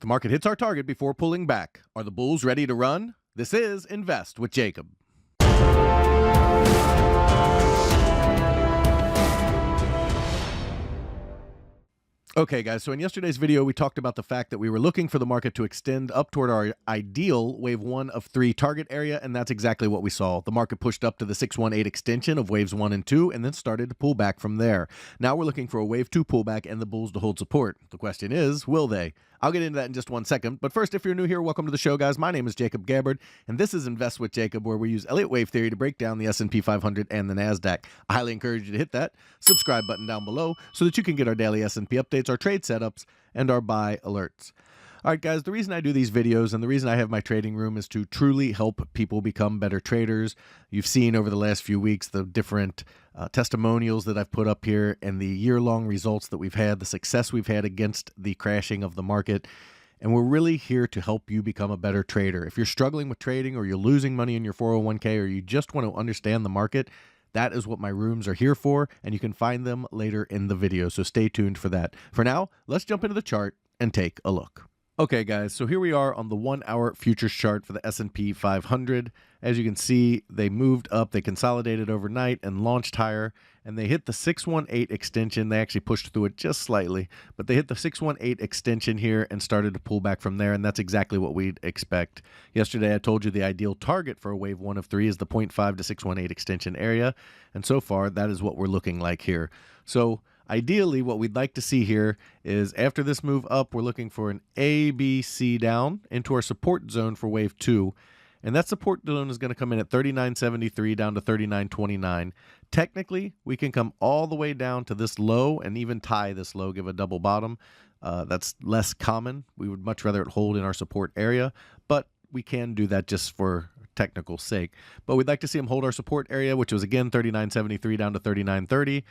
The market hits our target before pulling back. Are the bulls ready to run? This is Invest with Jacob. Okay, guys, so in yesterday's video, we talked about the fact that we were looking for the market to extend up toward our ideal wave 1 of 3 target area, and that's exactly what we saw. The market pushed up to the 618 extension of waves 1 and 2, and then started to pull back from there. Now we're looking for a wave 2 pullback and the bulls to hold support. The question is, will they? I'll get into that in just one second, but first, if you're new here, welcome to the show, guys. My name is Jacob Gabbard, and this is Invest with Jacob, where we use Elliott Wave Theory to break down the SP 500 and the NASDAQ. I highly encourage you to hit that subscribe button down below so that you can get our daily S&P updates, our trade setups, and our buy alerts. All right, guys, the reason I do these videos and the reason I have my trading room is to truly help people become better traders. You've seen over the last few weeks the different testimonials that I've put up here and the year-long results that we've had, the success we've had against the crashing of the market. And we're really here to help you become a better trader. If you're struggling with trading or you're losing money in your 401k or you just want to understand the market, that is what my rooms are here for, and you can find them later in the video, so stay tuned for that. For now, let's jump into the chart and take a look. Okay, guys, so here we are on the 1-hour futures chart for the S&P 500. As you can see, they moved up, they consolidated overnight and launched higher, and they hit the 618 extension. They actually pushed through it just slightly, but they hit the 618 extension here and started to pull back from there, and that's exactly what we'd expect. Yesterday, I told you the ideal target for a wave 1 of 3 is the 0.5 to 618 extension area, and so far, that is what we're looking like here. So ideally, what we'd like to see here is after this move up, we're looking for an ABC down into our support zone for wave 2. And that support zone is going to come in at 39.73 down to 39.29. Technically, we can come all the way down to this low and even tie this low, give a double bottom. That's less common. We would much rather it hold in our support area, but we can do that just for technical sake. But we'd like to see them hold our support area, which was again 39.73 down to 39.30.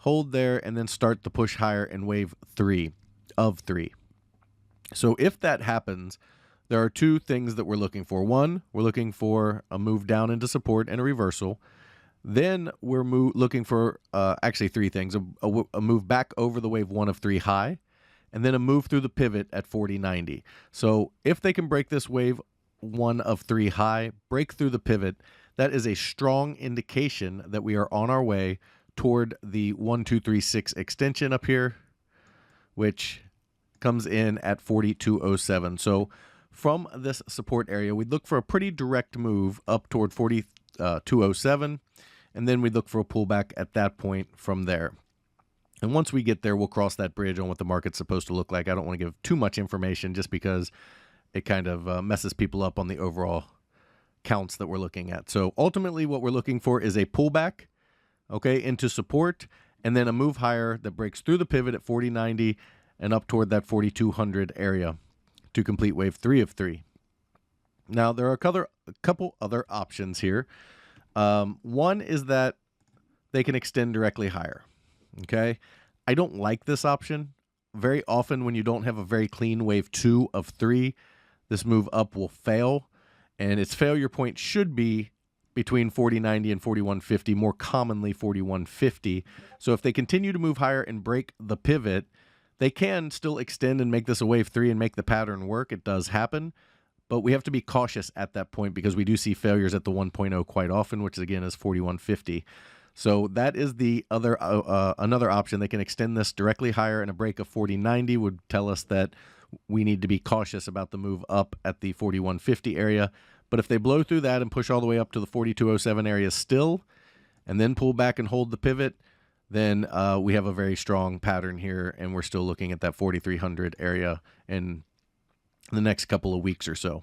Hold there, and then start the push higher in wave 3 of 3. So if that happens, there are two things that we're looking for. One, we're looking for a move down into support and a reversal. Then we're looking for actually three things. A move back over the wave 1 of 3 high, and then a move through the pivot at 40.90. So if they can break this wave 1 of 3 high, break through the pivot, that is a strong indication that we are on our way toward the 1236 extension up here, which comes in at 4207. So from this support area, we'd look for a pretty direct move up toward 4207, and then we'd look for a pullback at that point from there. And once we get there, we'll cross that bridge on what the market's supposed to look like. I don't want to give too much information just because it kind of messes people up on the overall counts that we're looking at. So ultimately, what we're looking for is a pullback, okay, into support, and then a move higher that breaks through the pivot at 40.90 and up toward that 4200 area to complete wave 3 of 3. Now, there are a couple other options here. One is that they can extend directly higher, okay? I don't like this option. Very often when you don't have a very clean wave 2 of 3, this move up will fail, and its failure point should be between 40.90 and 41.50, more commonly 41.50. So if they continue to move higher and break the pivot, they can still extend and make this a wave 3 and make the pattern work. It does happen, but we have to be cautious at that point because we do see failures at the 1.0 quite often, which again is 41.50. So that is the other another option. They can extend this directly higher, and a break of 40.90 would tell us that we need to be cautious about the move up at the 41.50 area. But if they blow through that and push all the way up to the 4207 area still, and then pull back and hold the pivot, then we have a very strong pattern here, and we're still looking at that 4300 area in the next couple of weeks or so.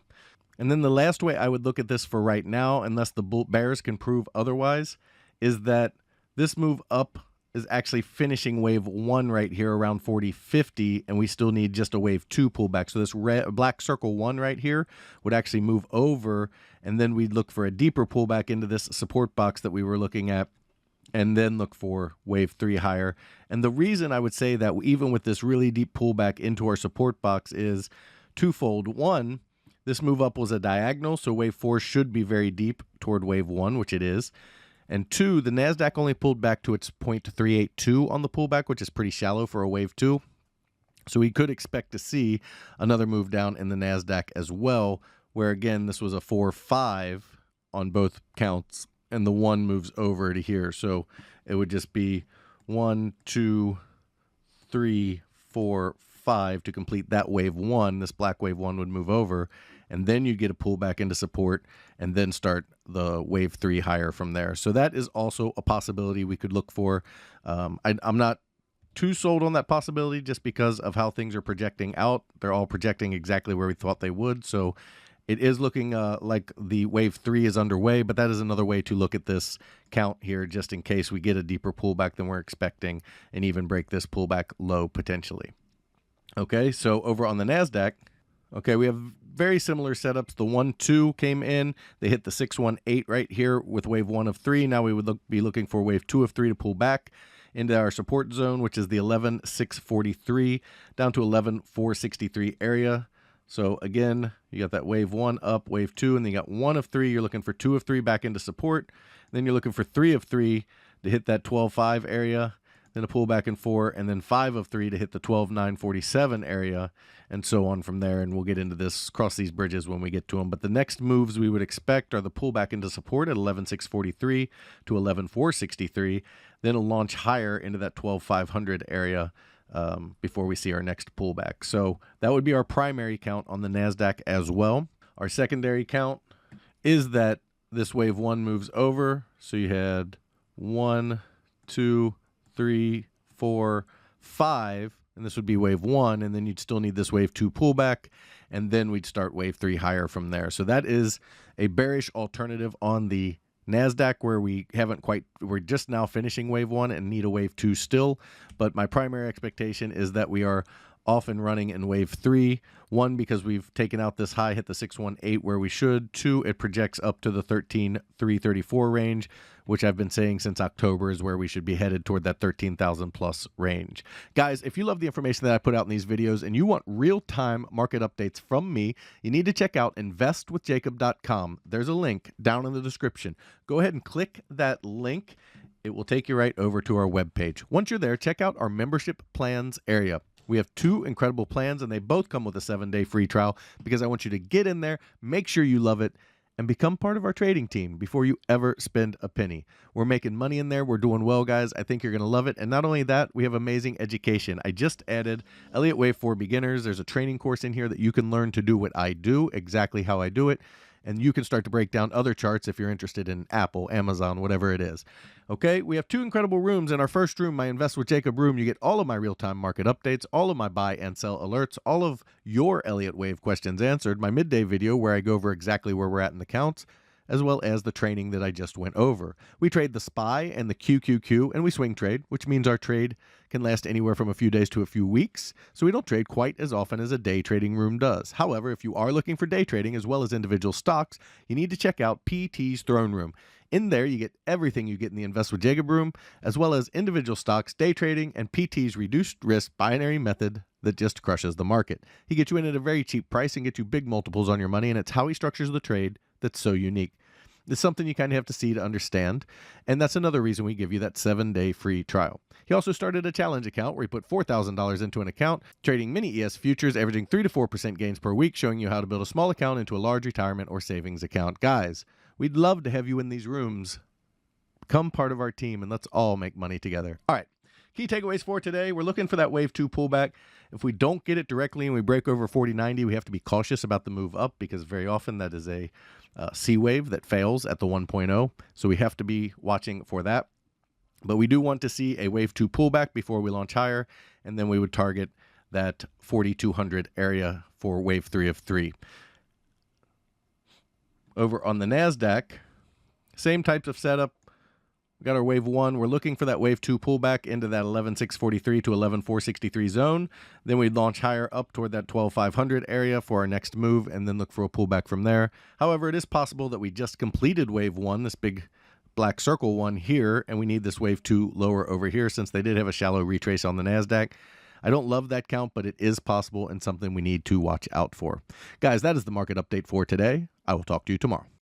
And then the last way I would look at this for right now, unless the bears can prove otherwise, is that this move up is actually finishing wave 1 right here around 40.50, and we still need just a wave 2 pullback. So this black circle 1 right here would actually move over, and then we'd look for a deeper pullback into this support box that we were looking at, and then look for wave 3 higher. And the reason I would say that even with this really deep pullback into our support box is twofold. One, this move up was a diagonal, so wave 4 should be very deep toward wave 1, which it is. And two, the NASDAQ only pulled back to its 0.382 on the pullback, which is pretty shallow for a wave 2. So we could expect to see another move down in the NASDAQ as well, where again, this was a 4-5 on both counts, and the 1 moves over to here. So it would just be 1, 2, 3, 4, 5 to complete that wave 1. This black wave 1 would move over, and then you get a pullback into support and then start the wave 3 higher from there. So that is also a possibility we could look for. I'm not too sold on that possibility just because of how things are projecting out. They're all projecting exactly where we thought they would. So it is looking like the wave 3 is underway, but that is another way to look at this count here, just in case we get a deeper pullback than we're expecting and even break this pullback low potentially. Okay, so over on the NASDAQ, okay, we have very similar setups. The 1-2 came in. They hit the 618 right here with wave 1 of 3. Now we would be looking for wave 2 of 3 to pull back into our support zone, which is the 11,643 down to 11,463 area. So again, you got that wave 1 up, wave 2, and then you got 1 of 3. You're looking for 2 of 3 back into support. Then you're looking for 3 of 3 to hit that 12.5 area, then a pullback in 4, and then 5 of 3 to hit the 12,947 area, and so on from there. And we'll get into this, cross these bridges when we get to them. But the next moves we would expect are the pullback into support at 11,643 to 11,463, then a launch higher into that 12,500 area before we see our next pullback. So that would be our primary count on the NASDAQ as well. Our secondary count is that this wave 1 moves over. So you had 1, 2, 3, 4, 5, and this would be wave 1, and then you'd still need this wave 2 pullback, and then we'd start wave 3 higher from there. So that is a bearish alternative on the NASDAQ, where we're just now finishing wave 1 and need a wave 2 still. But my primary expectation is that we are off and running in wave 3. 1, because we've taken out this high, hit the 618 where we should. 2, it projects up to the 13,334 range, which I've been saying since October is where we should be headed toward that 13,000 plus range. Guys, if you love the information that I put out in these videos and you want real-time market updates from me, you need to check out investwithjacob.com. There's a link down in the description. Go ahead and click that link. It will take you right over to our webpage. Once you're there, check out our membership plans area. We have 2 incredible plans, and they both come with a 7-day free trial because I want you to get in there, make sure you love it, and become part of our trading team before you ever spend a penny. We're making money in there. We're doing well, guys. I think you're going to love it. And not only that, we have amazing education. I just added Elliott Wave for beginners. There's a training course in here that you can learn to do what I do, exactly how I do it. And you can start to break down other charts if you're interested in Apple, Amazon, whatever it is. Okay, we have 2 incredible rooms. In our first room, my Invest with Jacob room, you get all of my real-time market updates, all of my buy and sell alerts, all of your Elliott Wave questions answered, my midday video where I go over exactly where we're at in the counts, as well as the training that I just went over. We trade the SPY and the QQQ, and we swing trade, which means our trade can last anywhere from a few days to a few weeks, so we don't trade quite as often as a day trading room does. However, if you are looking for day trading as well as individual stocks, you need to check out PT's Throne Room. In there, you get everything you get in the Invest with Jacob room, as well as individual stocks, day trading, and PT's reduced risk binary method that just crushes the market. He gets you in at a very cheap price and gets you big multiples on your money, and it's how he structures the trade that's so unique. It's something you kind of have to see to understand, and that's another reason we give you that 7-day free trial. He also started a challenge account where he put $4,000 into an account, trading mini ES futures, averaging 3 to 4% gains per week, showing you how to build a small account into a large retirement or savings account. Guys, we'd love to have you in these rooms. Become part of our team, and let's all make money together. All right. Key takeaways for today. We're looking for that wave 2 pullback. If we don't get it directly and we break over 40.90, we have to be cautious about the move up because very often that is a C wave that fails at the 1.0. So we have to be watching for that. But we do want to see a wave 2 pullback before we launch higher, and then we would target that 4,200 area for wave 3 of 3. Over on the NASDAQ, same types of setup. We got our wave 1. We're looking for that wave 2 pullback into that 11,643 to 11,463 zone. Then we'd launch higher up toward that 12,500 area for our next move and then look for a pullback from there. However, it is possible that we just completed wave 1, this big black circle one here, and we need this wave 2 lower over here since they did have a shallow retrace on the NASDAQ. I don't love that count, but it is possible and something we need to watch out for. Guys, that is the market update for today. I will talk to you tomorrow.